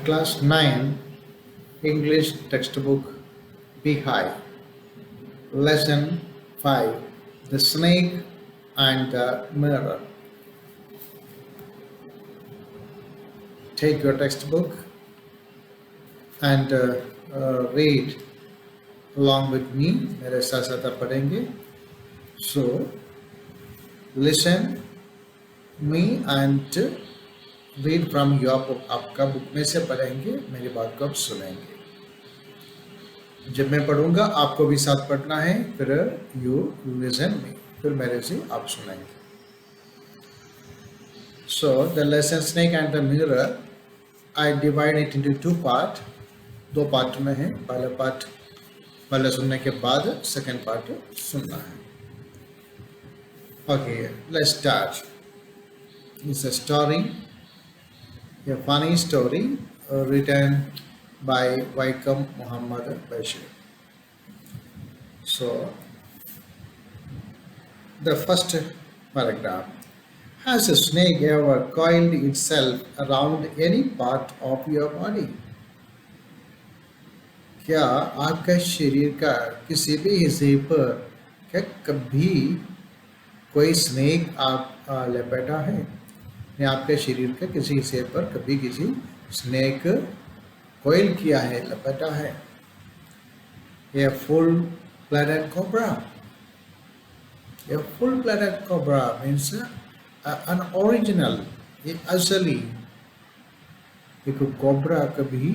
Class 9 English textbook Beehive. Lesson 5 The Snake and the Mirror. Take your textbook and read along with me. मेरे साथ साथ आप पढ़ेंगे. So, listen me and read from your book. आपका book में से पढ़ेंगे, मेरी बात को आप सुनेंगे. जब मैं पढ़ूंगा आपको भी साथ पढ़ना है, फिर यू लिसन मी, फिर मेरे से आप सुनेंगे. So the lesson snake and the mirror, I divide it into two part. दो पार्ट में है. पहला पार्ट पहले सुनने के बाद सेकंड पार्ट सुनना है. Okay, let's start. It's a story, a funny story written by Vaikom Muhammad Bashir. So, the first paragraph. Has a snake ever coiled itself around any part of your body? क्या आपका शरीर का किसी भी हिस्से पर क्या कभी कोई स्नेक आप लपेटा है? या आपके शरीर के किसी हिस्से पर कभी किसी स्नेक कोयल किया है, लपेटा है? A full-blooded cobra. A full-blooded cobra means an original, एक असली एक कोबरा कभी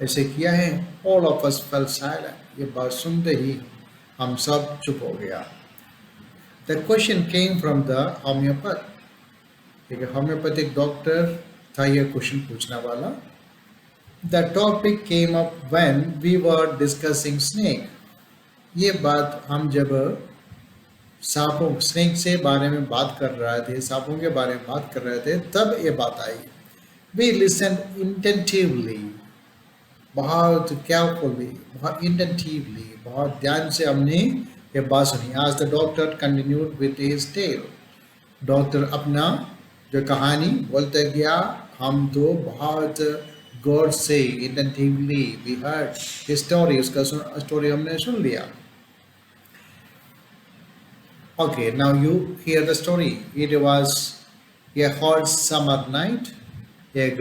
ऐसे किया है? All of us fell silent. ये बात सुनते ही हम सब चुप हो गया. The question came from the homeopath. एक होम्योपैथिक डॉक्टर था ये क्वेश्चन पूछने वाला. The topic came up when we were discussing snake. ये बात हम जब सांपों स्नेक से बारे में बात कर रहे थे, सांपों के बारे में बात कर रहे थे, तब ये बात आई. We listened attentively, बहुत carefully, बहुत attentively, बहुत ध्यान से हमने ये बात सुनी. As the doctor continued with his tale, doctor अपना जो कहानी बोलते गया, हम तो बहुत गौर से attentively we heard his story, उसका स्टोरी हमने सुन लिया. Okay, now you hear the story. It was a hot summer night, एक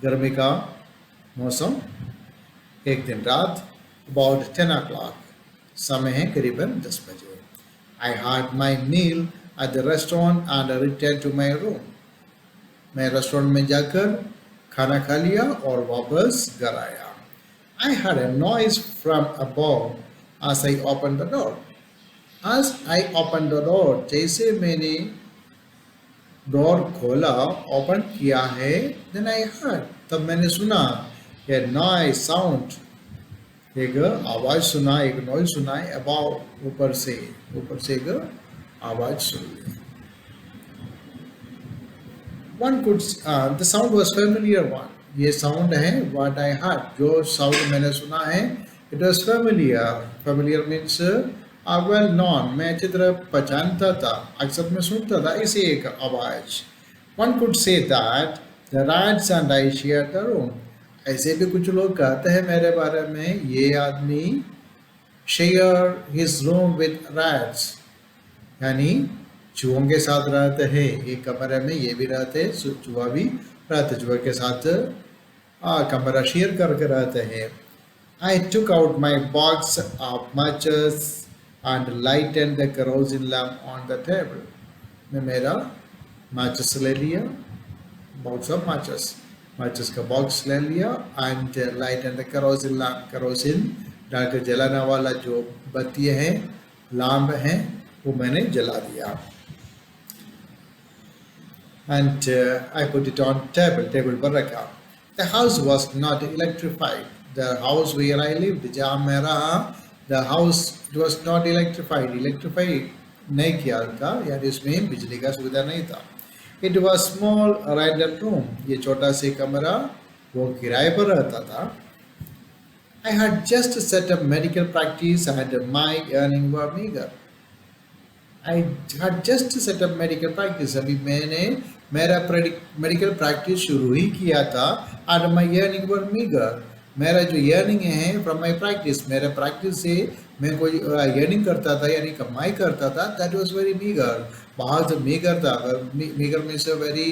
गर्मी का मौसम, एक दिन रात, about 10 o'clock, समय है करीबन 10 बजे. I had my meal at the restaurant and I returned to my room. मैं रेस्टोरेंट में जाकर खाना खा लिया और वापस घर आया. I heard a noise from above as I opened the door. As I opened the door, जैसे मैंने डोर खोला, ओपन किया है, then I heard, तब मैंने सुना a noise sound, एक आवाज सुना, एक नॉइज सुना, above ऊपर से एक आवाज सुन ली. One could, the sound was familiar one. ये साउंड है what I heard, जो साउंड मैंने सुना है, it was familiar. Familiar means well known. मैं अच्छी तरह पहचानता था, अक्सर मैं सुनता था इसे एक आवाज. One could say that the rats and I shared the room. ऐसे भी कुछ लोग कहते हैं मेरे बारे में, ये आदमी share his room with rats, यानी चूहों के साथ रहते हैं. एक कमरे में ये भी रहते हैं, चूहा भी रहते, चूहे के साथ कमरा शेयर करके रहते हैं. I took out my box of matches and lightened the kerosene lamp on the table. मैं मेरा matches ले लिया, box of matches का box ले लिया and lightened the kerosene lamp. kerosene डालकर जलाने वाला जो बत्ती है, लैंप है, वो मैंने जला दिया. And I put it on table पर रखा. The house was not electrified. The house where I lived, जहाँ मैं रहा, the house it was not electrified. Electrified नहीं किया था, यानी इसमें बिजली का सुविधा नहीं था. It was small rented room. ये छोटा से कमरा वो किराए पर रहता था. I had just set up medical practice and my earning were meager. I had just set up medical practice. अभी मैंने मेरा मेडिकल प्रैक्टिस शुरू ही किया था and my earning were meagre. मेरा जो अर्निंग है फ्रॉम माई प्रैक्टिस, मेरे प्रैक्टिस से मैं कोई अर्निंग करता था यानी कमाई करता था, दैट वाज वेरी मीगर, बहुत मीगर था। Meagre means very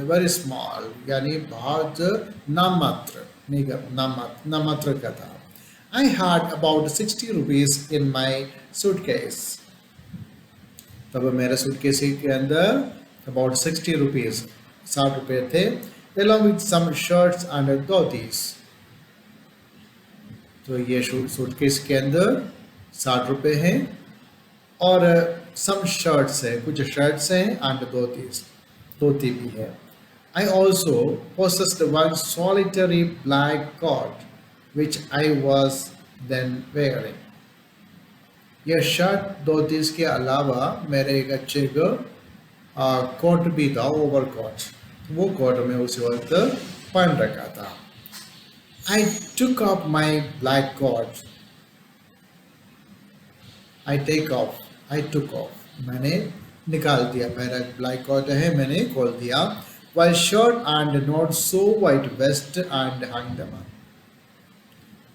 very small, यानी बहुत नाममात्र, मीगर नाममात्र, नाममात्र का था। I had about 60 rupees in my suitcase. तब मेरे सूटकेस के अंदर अबाउट 60 रुपीज, 60 रुपये थे, along with some shirts and dhotis. तो ये सूटकेस के अंदर 60 रुपये हैं और सम शर्ट्स है, कुछ शर्ट्स हैं एंड धोतीस, धोती भी है। I also possessed one solitary black coat which I was then wearing। यह शर्ट धोतीस के अलावा मेरे एक अच्छे कोट भी था, ओवर कोट, वो कोट में उस वक्त पहन रखा था। I took off my black coat। I took off, मैंने निकाल दिया, मेरा ब्लैक कोट है मैंने खोल दिया। While shirt and not so white vest and hung them up।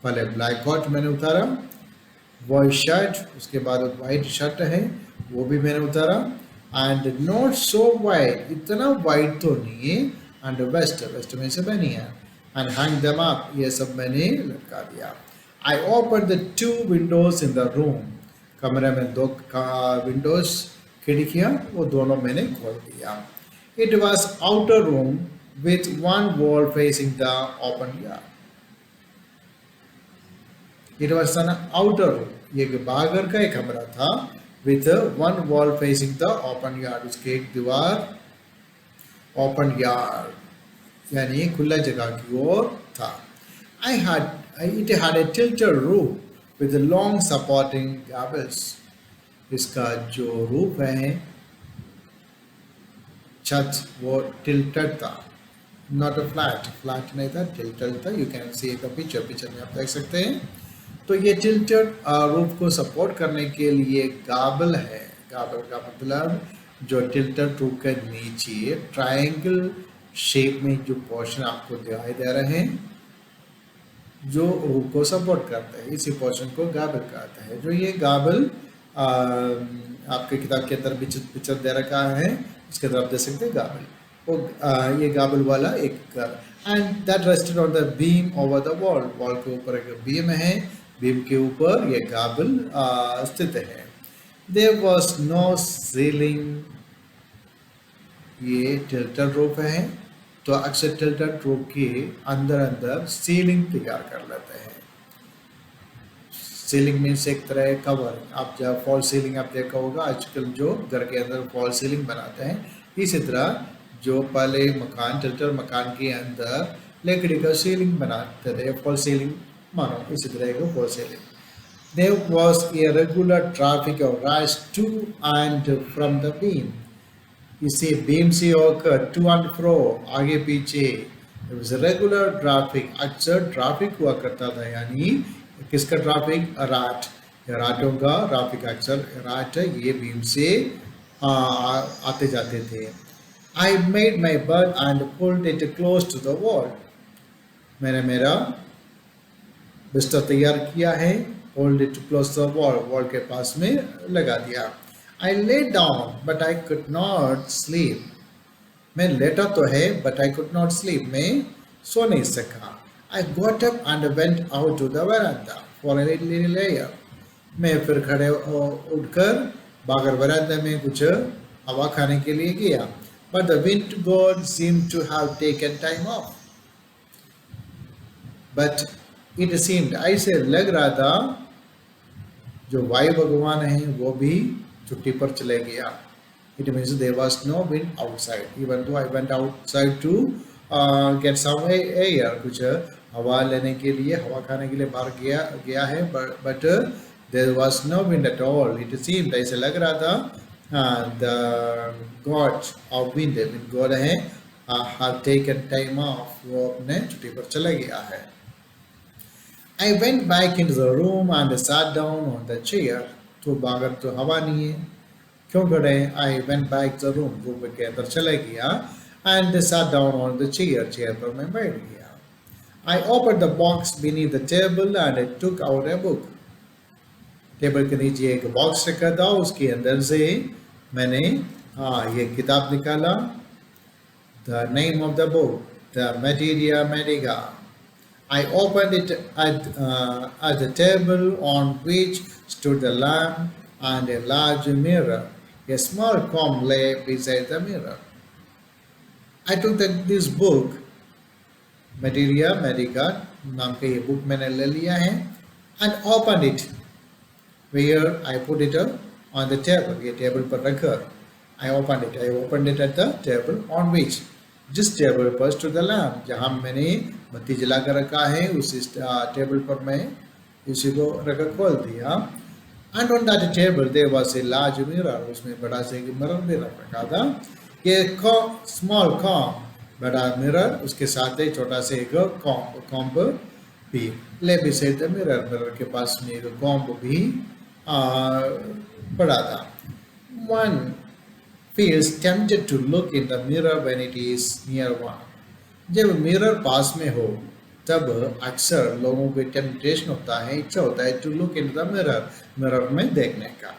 पहले ब्लैक कोट मैंने उतारा, वाइट शर्ट, उसके बाद वाइट शर्ट है वो भी मैंने उतारा, एंड नॉट सो वाइट, इतना वाइट तो नहीं है, एंड वेस्ट, वेस्ट में से बनी है, एंड हैंग देम अप, ये सब मैंने लटका दिया। I open the 2 Windows in the room. कमरे में 2 विंडोज, खिड़कियाँ, वो दोनों मैंने खोल दिया। It was outer room with 1 wall facing the open yard. It was an outer room, ये बाहर का एक कमरा था, with 1 wall facing the open yard, उसके एक दीवार ओपन यार्ड यानी खुला जगह की ओर था। It had a tilted roof with long supporting gables। इसका जो रूफ है, छत, वो टिल्टेड था, नॉट अ फ्लैट, फ्लैट नहीं था, टिल्टेड था। You can see the picture, picture में आप देख सकते हैं। तो ये टिल्टेड रूफ को सपोर्ट करने के लिए गाबल है। गाबल का मतलब जो टिल्टेड रूफ के नीचे ट्रायंगल शेप में जो पोर्शन आपको दिखाई दे रहे हैं, जो रूफ को सपोर्ट करता है, इसी पोर्शन को गाबल कहता है। जो ये गाबल आपके किताब के अंदर पिक्चर दे रखा है, इसके अंदर आप देख सकते हैं गाबल, वो ये गाबल वाला एक घर, and that rested on the beam over the wall. Wall के ऊपर एक बीम है, बीम के ऊपर ये गाबल स्थित है। देयर वाज नो सीलिंग, ये टिल्टेड रूफ है, तो अक्सर टिल्टेड रूफ के अंदर अंदर सीलिंग तैयार कर लेते हैं। सीलिंग मीन्स एक तरह कवर, आप जब फॉल सीलिंग आप देखा होगा, आजकल जो घर के अंदर फॉल सीलिंग बनाते हैं, इसी तरह जो पहले मकान, टिल्टेड मकान के अंदर लकड़ी का सीलिंग बनाते थे, फॉल सीलिंग मानो, इसी तरह का fall ceiling. There was a regular traffic of rise to and from the beam। इसे बीम से होकर टू एंड फ्रो, आगे पीछे, There was a regular traffic, अक्सर ट्रैफिक हुआ करता था, यानी किसका ट्रैफिक, राट, राटों का ट्रैफिक, अक्सर राट ये बीम से आते जाते थे। I made my bed and pulled it close to the wall। मैंने मेरा बिस्तर तैयार किया है, hold it close to the wall, wall के पास में लगा दिया। I lay down but I could not sleep। मैं लेटा तो है but I could not sleep, मैं सो नहीं सका। I got up and went out to the veranda for a little air। मैं फिर खड़े उठकर बाहर वरांडा में कुछ हवा खाने के लिए गया। But the wind god seemed to have taken time off। But it seemed, ऐसे लग रहा था जो वायु भगवान है वो भी छुट्टी पर चले गया। It means there was no wind outside, even though I went outside to get some air, कुछ हवा लेने के लिए, हवा खाने के लिए बाहर गया है, but there was no wind at all। It seemed, ऐसे लग रहा था the god of wind god है, have taken time off, वो अपने छुट्टी पर चला गया है। I went back into the room and sat down on the chair। तो बाहर तो हवा नहीं है, क्यों खड़े? I went back the room, room के अंदर चले गया, and sat down on the chair, chair पर मैं बैठ गया. I opened the box beneath the table and I took out a book. Table के नीचे एक बॉक्स रखा था, उसके अंदर से मैंने ये किताब निकाला. The name of the book, the Materia Medica. I opened it at the table on which stood the lamp and a large mirror. A small comb lay beside the mirror. I took this book, Materia Medica, नाम का ये book मैंने ले लिया है, and opened it. Where I put it on the table, ये table पर रखा. I opened it at the table on which, जिस टेबल पर stood the lamp, जहाँ मैंने बत्ती जला कर रखा है, उस टेबल पर मैं इसी को रखा खोल दिया. And on that table there was a large mirror, उसमें बड़ा सा एक मिरर भी रखा था. ये small comb, बड़ा मिरर, उसके साथ एक छोटा सा एक comb भी. ले beside the mirror, मिरर के पास में एक comb भी पड़ा था. One feels tempted to look in the mirror when it is near one. जब मिरर पास में हो तब अक्सर लोगों को टेम्पटेशन होता है, इच्छा होता है to look into the mirror, mirror में देखने का.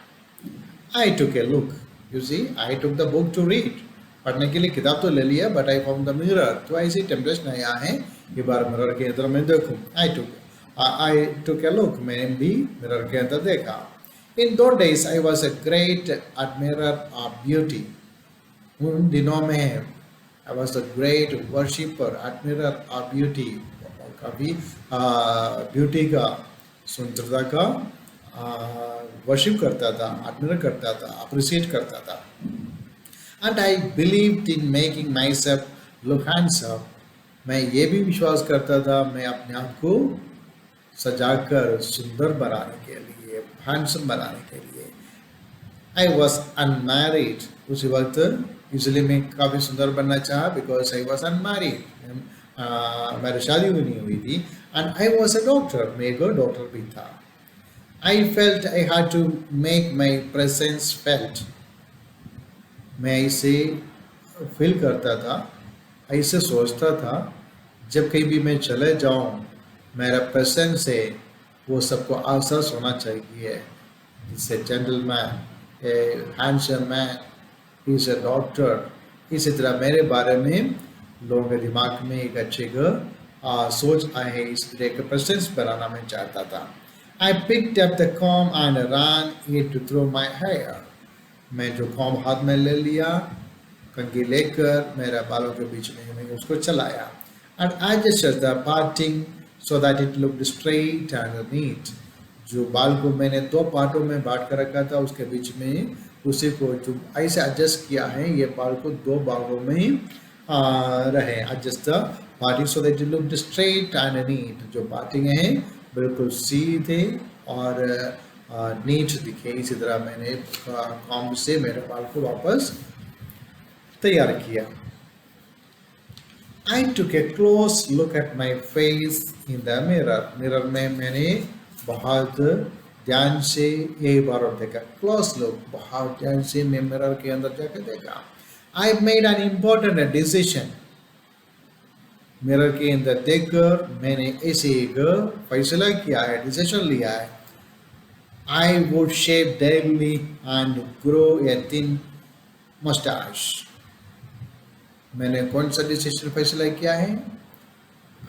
I took a look. You see, I took the book to read. पढ़ने के लिए किताब तो ले लिया, but I found the mirror. तो ऐसी टेम्पटेशन आया है, ये बार मिरर के अंदर मैं देखूं. I took a look. मैंने भी मिरर के अंदर देखा. In those days, I was a great admirer of beauty. उन दिनों में I was a great worshipper, admirer of beauty. काफी ब्यूटी का, सुंदरता का वर्शिप करता था, admire करता था, appreciate करता था. And I believed in making myself look handsome. मैं ये भी विश्वास करता था, मैं अपने आप को सजाकर सुंदर बनाने के लिए, handsome बनाने के लिए. I was unmarried. उसी वक्त इसलिए मैं काफ़ी सुंदर बनना चाहा, because I was unmarried. मेरी शादी भी नहीं हुई थी. And I was a doctor. मैं एक डॉक्टर भी था. I felt I had to make my presence felt. मैं इसे फील करता था, ऐसे सोचता था, जब कहीं भी मैं चले जाऊं, मेरा प्रेजेंस है वो सबको आसस होना चाहिए. जिससे gentleman, A handsome man, is a doctor. इसी तरह मेरे बारे में लोगों के दिमाग में एक अच्छे सोच आए है, इस तरह का प्रेजेंस बनाना मैं चाहता था. I picked up the comb and ran it to throw my hair. मैं जो कॉम्ब हाथ में ले लिया, कंघी लेकर मेरे बालों के बीच में मैं उसको चलाया. And I adjusted the parting so that it looked straight and neat. जो बाल को मैंने दो पार्टों में बांट कर रखा था, उसके बीच में उसी को जो ऐसे एडजस्ट किया है, ये बाल को दो भागों में रहे. Adjust the parting so that it looked straight and neat. जो पार्टिंग है बिल्कुल सीधे और नीट दिखे. इसी तरह मैंने कॉम्ब से मेरे बाल को वापस तैयार किया. I took a close look at my face in the mirror. Mirror में मैंने बहुत ध्यान से एक बार और देखा. क्लोज लुक, बहुत ध्यान से मैं मिरर के अंदर जाकर देखा. I made an important decision. Mirror के अंदर देखकर मैंने ऐसे एक फैसला किया है, डिसीजन लिया है. I would shave daily and grow a thin mustache. मैंने कौन सा डिसीजन फैसला किया है?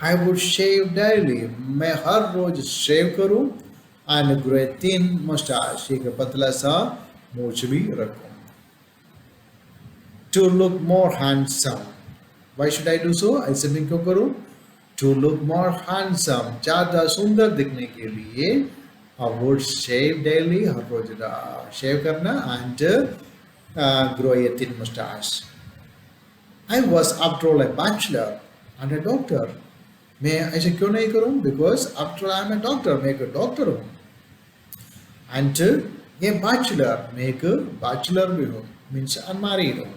I would shave daily. मैं हर रोज शेव करूं and grow a thin mustache. एक पतला सा मूंछ भी रखूं. To look more handsome. Why should I do so? ऐसे मैं क्यों करूं? To look more handsome. ज़्यादा सुंदर दिखने के लिए I would shave daily. हर रोज शेव करना and grow a thin mustache. I was after all a bachelor and a doctor. मैं ऐसे क्यों नहीं करूं? Because after all I am a doctor. मैं एक डॉक्टर हूं. And ये bachelor, मैं एक bachelor भी हूं. Means unmarried हूं.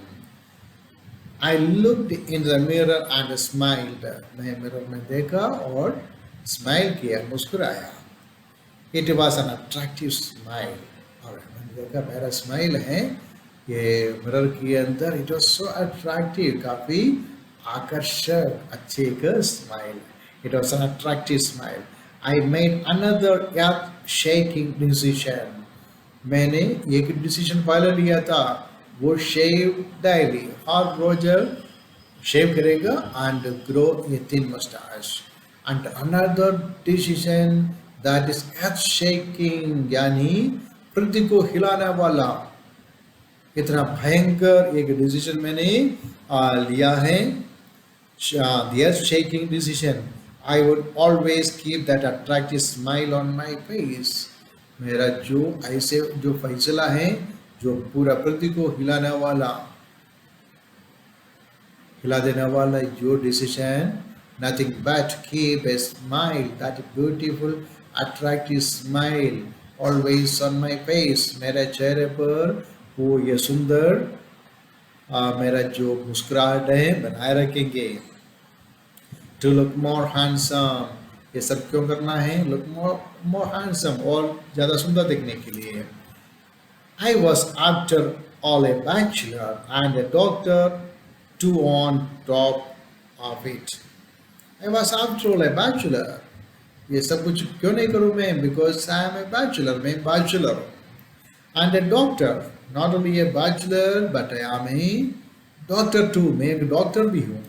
I looked in the mirror and smiled. मैं मिरर में देखा और स्माइल किया, मुस्कुराया. It was an attractive smile. और मैंने देखा मेरा स्माइल है ये मिरर के अंदर इट वाज सो अट्रैक्टिव, काफी आकर्षक, अच्छे एक smile. It was an attractive smile. I made another earth shaking decision. मैंने एक डिसीजन पहले लिया था, वो शेव डेली, हर रोज शेव करेगा and grow a thin moustache. And another decision that is earth shaking, यानी पृथ्वी को हिलाने वाला इतना भयंकर एक डिसीजन मैंने लिया है. The earth shaking decision. I would always keep that attractive smile on my face. मेरा जो ऐसे जो फैसला है, जो पूरा पृथ्वी को हिला देने वाला जो decision, nothing but keep a smile, that beautiful attractive smile always on my face. मेरे चेहरे पर वो ये सुंदर मेरा जो मुस्कुराहट है बनाए रखेंगे. To look more handsome, ये सब क्यों करना है? Look more handsome, और ज़्यादा सुंदर दिखने के लिए. I was after all a bachelor and a doctor two on top of it. I was after all a bachelor. ये सब कुछ क्यों नहीं करूँ मैं? Because I am a bachelor, मैं bachelor हूँ. And a doctor, not only a bachelor but I am a doctor too, मैं एक डॉक्टर भी हूँ.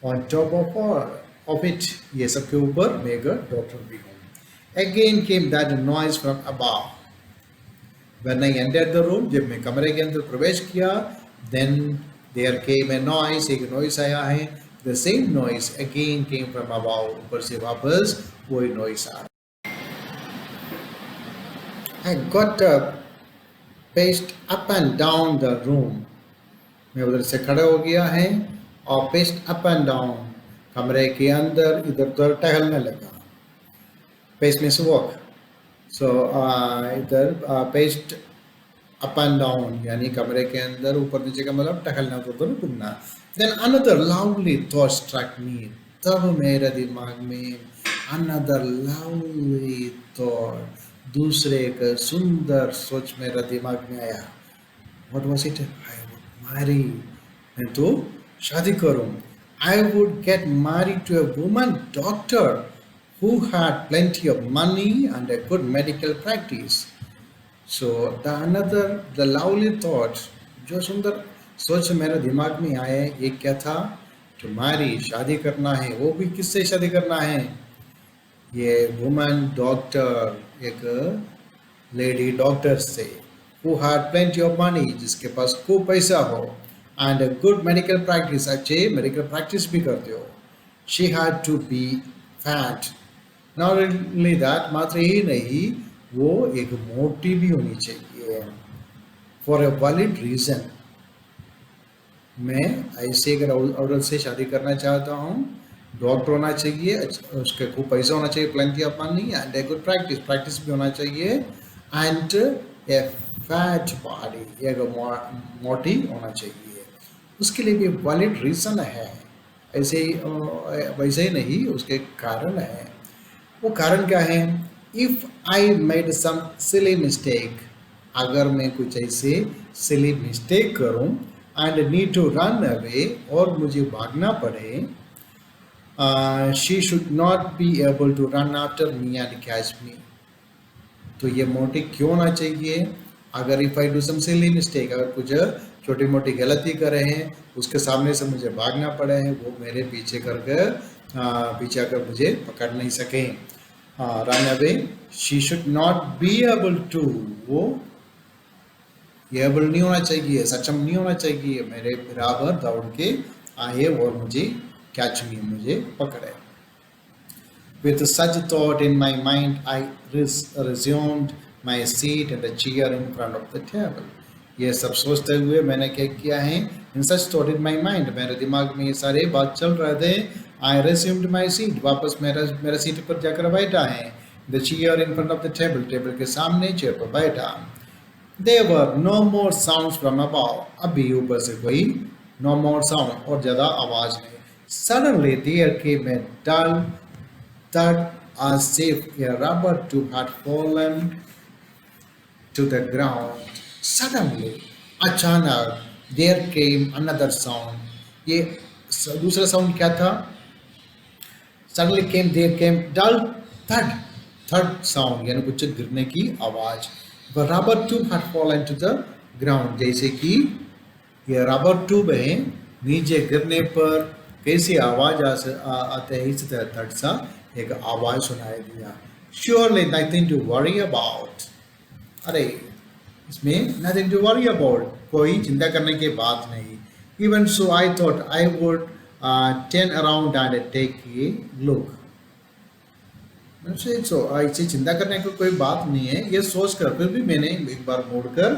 On top of it, ये सब के ऊपर मैं एक डॉक्टर भी हूँ. Again came that noise from above. When I entered the room, जब मैं कमरे के अंदर प्रवेश किया, then there came a noise, एक noise आया है. The same noise again came from above, ऊपर से वापस वही noise uh. I got up, paced up and down the room. मैं उधर से खड़ा हो गया है और paced up and down, कमरे के अंदर इधर उधर टहलने लगा. Pace means walk. So इधर paced up and down, यानी कमरे के अंदर ऊपर नीचे का मतलब टहलना, उधर घूमना. Then another lovely thought struck me. तब मेरे दिमाग में another lovely thought, दूसरे एक सुंदर सोच मेरे दिमाग में आया. What was it? I would marry. मैं तो शादी करूं. I would get married to a woman doctor who had plenty of money and a good medical practice. So the lovely thought, जो सुंदर सोच मेरे दिमाग में आए, ये क्या था? To marry, शादी करना है. वो भी किससे शादी करना है? ये वुमन डॉक्टर, एक लेडी डॉक्टर से. Who had plenty of money, जिसके पास खूब पैसा हो, and a good medical practice, अच्छे medical practice भी करते हो. She had to be fat. Not only that, मात्र ही नहीं, वो एक मोटी भी होनी चाहिए. For a valid reason. मैं ऐसे एक औरत से शादी करना चाहता हूँ. डॉक्टर होना चाहिए, उसके खूब पैसा होना चाहिए, plenty of money, and a good practice, practice भी होना चाहिए, and a fat body, एक मोटी होना चाहिए. उसके लिए भी वैलिड रीज़न है. ऐसे ही वैसे ही नहीं, उसके कारण है. वो कारण क्या है? If I made some silly mistake, अगर मैं कुछ ऐसे silly mistake करूं and need to run away, और मुझे भागना पड़े, she should not be able to run after me and catch me. तो ये मोटी क्यों होना चाहिए? अगर if I do some silly mistake, अगर कुछ छोटी मोटी गलती करे हैं, उसके सामने से मुझे भागना पड़े हैं, वो मेरे पीछे आकर मुझे पकड़ नहीं सके. Run away, she should not be able to, वो एबल नहीं होना चाहिए, सक्षम नहीं होना चाहिए मेरे बराबर दौड़ के आए और मुझे कैच मी, मुझे पकड़े. With such thought in my mind, I resumed my seat and a chair in front of the table. ये सब सोचते हुए मैंने क्या किया है? In such thought in my mind, मेरे दिमाग में ये सारे बात चल रहे थे. I resumed my seat, वापस मेरा सीट पर जाकर बैठा है. The chair in front of the table, table के सामने चेयर पर बैठा. There were no more sounds from above. अभी ऊपर से कोई no more sound, और ज़्यादा आवाज़ नहीं. Suddenly there came a dull thud as if a rubber tube had fallen to the ground. Suddenly, अचानक देयर केम अनदर साउंड, ये दूसरा साउंड क्या था? सडनली केम देयर केम डल थड, थर्ड साउंड यानी कुछ गिरने की आवाज। The rubber tube had fallen to the ground, जैसे कि ये रबर ट्यूब है, नीचे गिरने पर कैसी आवाज आते है, इसी तरह थर्ड सा एक आवाज सुनाई दिया। Surely nothing to worry about, अरे इसमें नथिंग टू वरी अबाउट, कोई चिंता करने की बात नहीं। Even so I thought I would turn around and take a look, ऐसे चिंता करने की कोई बात नहीं है, ये सोचकर फिर भी मैंने एक बार मुड़कर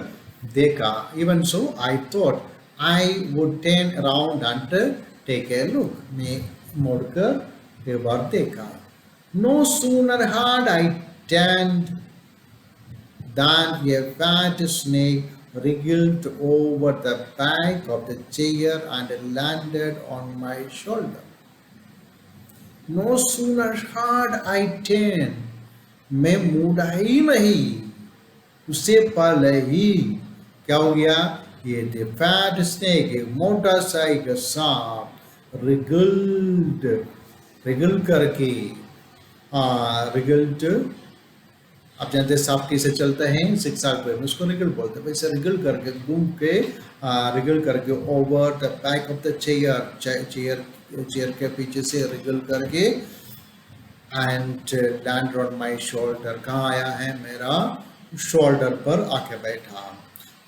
देखा। Even so I thought I would turn around and take a look, मैं मुड़कर एक बार देखा। No sooner had I turned than a fat snake wriggled over the back of the chair and landed on my shoulder. No sooner had I turned, मैं मुड़ा ही नहीं, उससे पहले ही क्या हो गया? ये द फैट स्नेक, एक मोटा सा एक सांप रिगल करके, रिगल्ड, आप जानते हैं सांप कैसे चलते हैं, सिक्साक पे उसको रिगल बोलते हैं। वैसे रिगल करके घूम के रिगल करके over the back of the chair के पीछे से रिगल करके and land on my shoulder, कहाँ आया है? मेरा शोल्डर पर आके बैठा।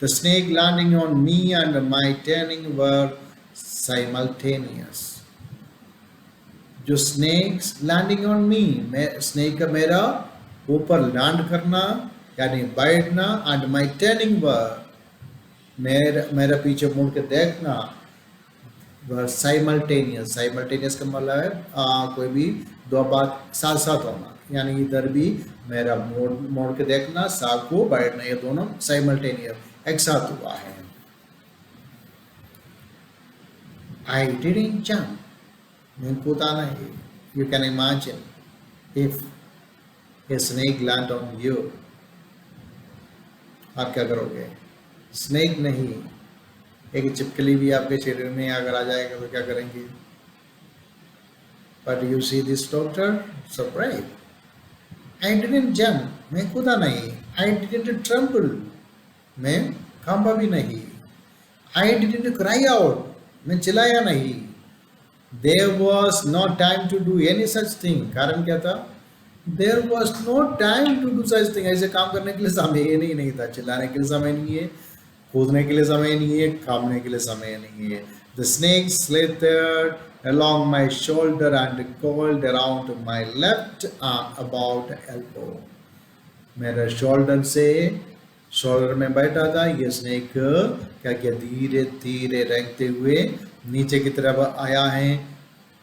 The snake landing on me and my turning were simultaneous, जो snakes landing on me, snake का मेरा ऊपर लैंड करना यानी बैठना, एंड माय टर्निंग वर, मेरा पीछे मुड़ के देखना, वह साइमल्टेनियस, साइमल्टेनियस का मतलब है कोई भी दो बात साथ साथ होना, यानी इधर भी मेरा मोड़ के देखना, साथ को बैठना, ये दोनों साइमल्टेनियस एक साथ हुआ है। I didn't jump, मैं कूदा नहीं। You can imagine if a snake land on you, आप क्या करोगे? स्नेक नहीं, एक चिपकली भी आपके शरीर में अगर आ जाएगा तो क्या करेंगे? But you see this doctor so brave. I didn't jump, मैं कूदा नहीं। I didn't tremble, मैं कांपा भी नहीं। I didn't cry out, मैं चिल्लाया नहीं। There was no time to do any such thing, कारण क्या था? There was no time to do such thing, ऐसे काम करने के लिए समय ही नहीं था, चिल्लाने के लिए समय नहीं है, कूदने के लिए समय नहीं है, कामने के लिए समय नहीं है। The snake slithered along my shoulder and coiled around my left arm about elbow, मेरे शोल्डर से, शोल्डर में बैठा था ये स्नेक, क्या किया? धीरे धीरे रेंगते हुए नीचे की तरफ आया है,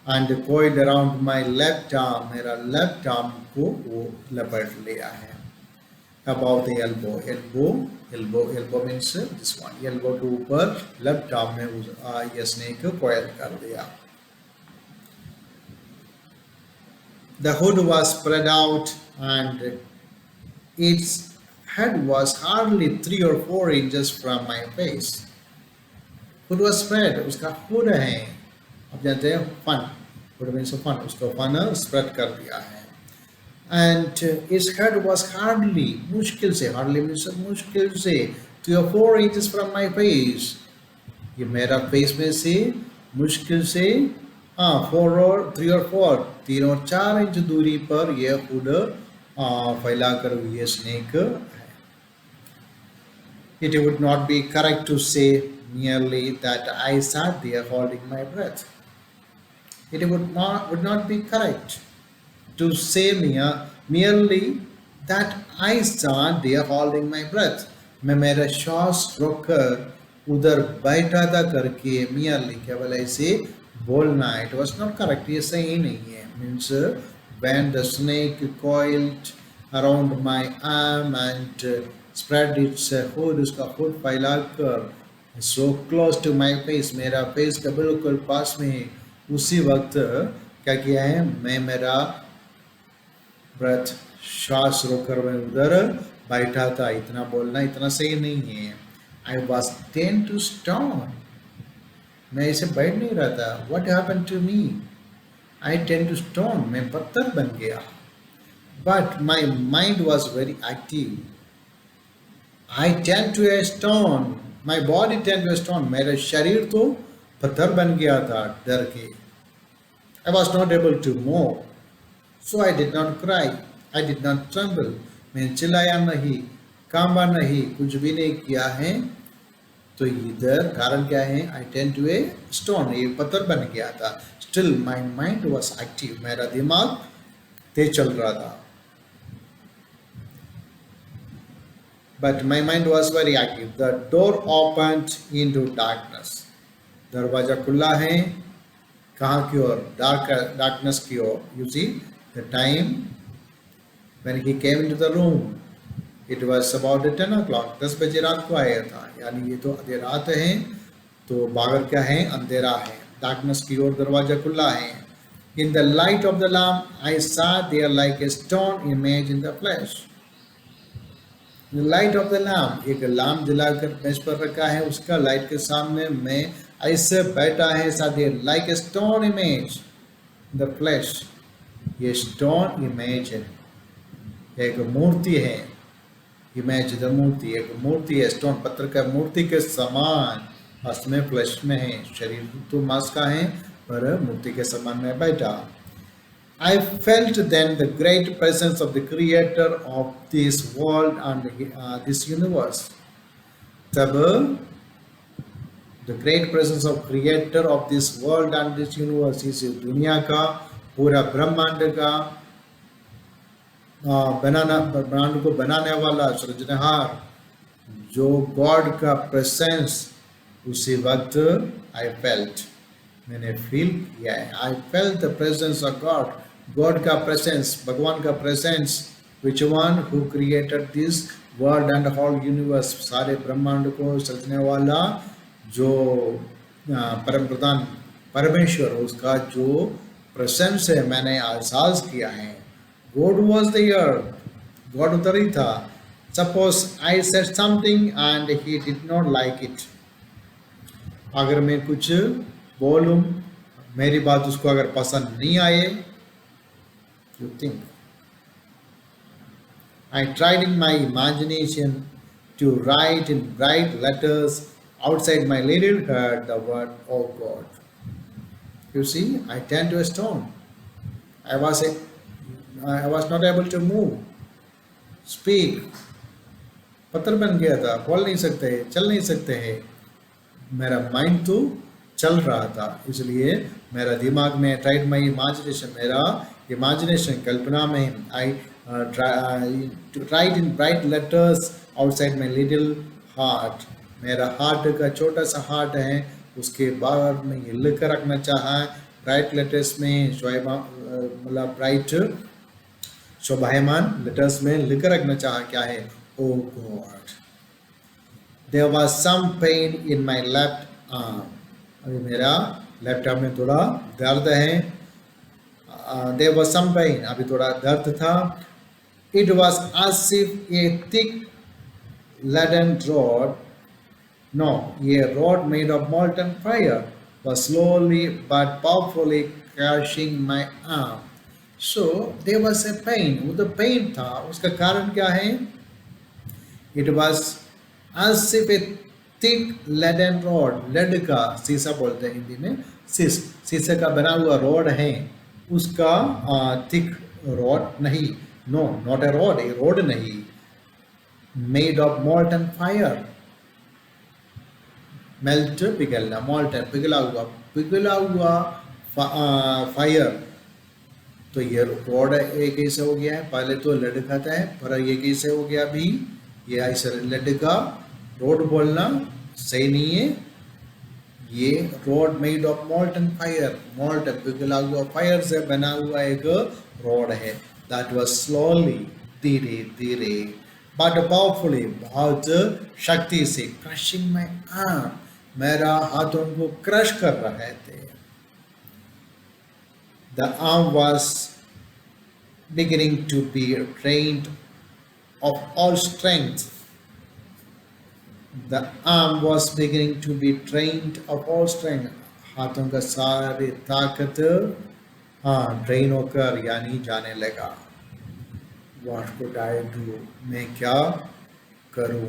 and coiled around my left arm, मेरा लेफ्ट आर्म को वो लपेट लिया है। About the elbow, elbow means this one, elbow के ऊपर लेफ्ट आर्म में ये स्नेक coil कर दिया। The hood was spread out and its head was hardly 3 or 4 inches from my face. Hood was spread, उसका hood है, आप जानते हैं फन, hood means फन, उसको फन स्प्रेड कर दिया है। And its head was hardly, मुश्किल से, hardly means मुश्किल से 3 or 4 inches from my face, ये मेरा फेस में से मुश्किल से 4 और 3 और 4, 3 और 4 इंच दूरी पर यह हुड फैलाकर ये स्नेक है। It would not be correct to say merely that I sat there holding my breath. It would not be correct to say merely that I sat there holding my breath. मैं मेरा श्वास रोककर उधर बैठा था करके merely केवल ऐसे बोलना, it was not correct, ये सही नहीं है। Means when the snake coiled around my arm and spread its hood, उसका hood फैलाकर so close to my face, मेरा face का बिल्कुल पास में, उसी वक्त क्या किया है? मैं मेरा श्वास रोककर मैं उधर बैठा था, इतना बोलना इतना सही नहीं है। I was turned to stone. मैं इसे बैठ नहीं रहा था. What happened to me? I turned to stone. मैं पत्थर बन गया. But my mind was very active. I turned to a stone. My body turned to a stone. मेरा शरीर तो पत्थर बन गया था डर के. I was not able to move. So I did not cry. I did not tremble. मैं चिल्लाया नहीं, कांबा नहीं, कुछ भी नहीं किया है. तो इधर कारण क्या है? I turned to a stone. ये पत्थर बन गया था. Still my mind was active. मेरा दिमाग तेज चल रहा था. But my mind was very active. The door opened into darkness. दरवाजा खुला है कहाँ की ओर? Darkness की ओर. You see the time when he came into the room. It was about 10 o'clock. 10 बजे रात को आया था. यानी ये तो आधी रात है. तो बाहर क्या है? अंधेरा है. Darkness की ओर दरवाजा खुला है. In the light of the lamp, I sat there like a stone image in the flesh. In the light of the lamp, एक लैम्प जलाकर मेज पर रखा है. उसका लाइट के सामने मैं ऐसे बैठा है साथ like a stone image in the flesh. ये stone image है. एक मूर्ति है. इमेज द मूर्ति, एक मूर्ति है. स्टोन पत्थर का मूर्ति के समान. वास्तव में फ्लैश में है. शरीर तो मांस का है पर मूर्ति के समान में बैठा. I felt then the great presence of the creator of this world and this universe. तब the great presence of creator of this world and this universe, इस दुनिया का पूरा ब्रह्मांड का ब्रह्मांड को बनाने वाला सृजनहार जो गॉड का प्रेजेंस, उसी वक्त आई फेल्ट, मैंने फील किया है. I felt the presence of God. God का प्रेजेंस, भगवान का presence. Which one who created this world and whole universe. सारे ब्रह्मांड को सृजने वाला जो परम प्रधान परमेश्वर, उसका जो प्रेजेंस है मैंने एहसास किया है. God was there. God उधर ही था. Suppose I said something and he did not like it. अगर मैं कुछ बोलूं, मेरी बात उसको अगर पसंद नहीं आए, you think. I tried in my imagination to write in bright letters outside my little head the word "Oh God." You see, I turned to a stone. I was not able to move, speak. पत्थर बन गया था. बोल नहीं सकते, चल नहीं सकते हैं. मेरा माइंड तो चल रहा था. इसलिए मेरा दिमाग में ट्राइड माई इमेजिनेशन, मेरा इमेजिनेशन कल्पना में. I write in bright letters outside my little heart. मेरा हार्ट का छोटा सा हार्ट है, उसके बाहर में ये लिख कर रखना चाहा. ब्राइट लेटर्स में मतलब ब्राइट शोभायमान लेटर्स में लिखकर रखना चाहा. क्या है? Oh God. There was some pain in my left arm. अभी मेरा लेफ्ट आर्म में थोड़ा दर्द है. देयर वाज सम पेन, अभी थोड़ा दर्द था. It was as if a thick leaden rod, no, a rod made of molten fire was slowly but powerfully crushing my arm. So there was a pain. वो तो pain था. उसका कारण क्या है? It was as if a thick leaden rod. lead का शीशा बोलते हैं हिंदी में. शीशे का बना हुआ रोड है. उसका thick rod नहीं. No, not a rod. A rod नहीं. Made of molten fire. Melt पिघलना. molten पिघला हुआ फायर. तो ये रोड एक कैसे हो गया है? पहले तो लेड खाता है, पर ये कैसे हो गया? अभी ये ऐसे लेड का रोड बोलना सही नहीं है. ये road made of molten fire. Molten पिघला हुआ फायर से बना हुआ एक रोड है. दैट वाज स्लोली, धीरे धीरे, बट पावरफुली, बहुत शक्ति से, क्रशिंग माय आर्म, मेरा हाथों को क्रश कर रहे थे. The arm was beginning to be drained of all strength. The arm was beginning to be drained of all strength. हाथों का सारे ताकत ड्रेन होकर यानी जाने लगा. What could I do? मैं क्या करूं?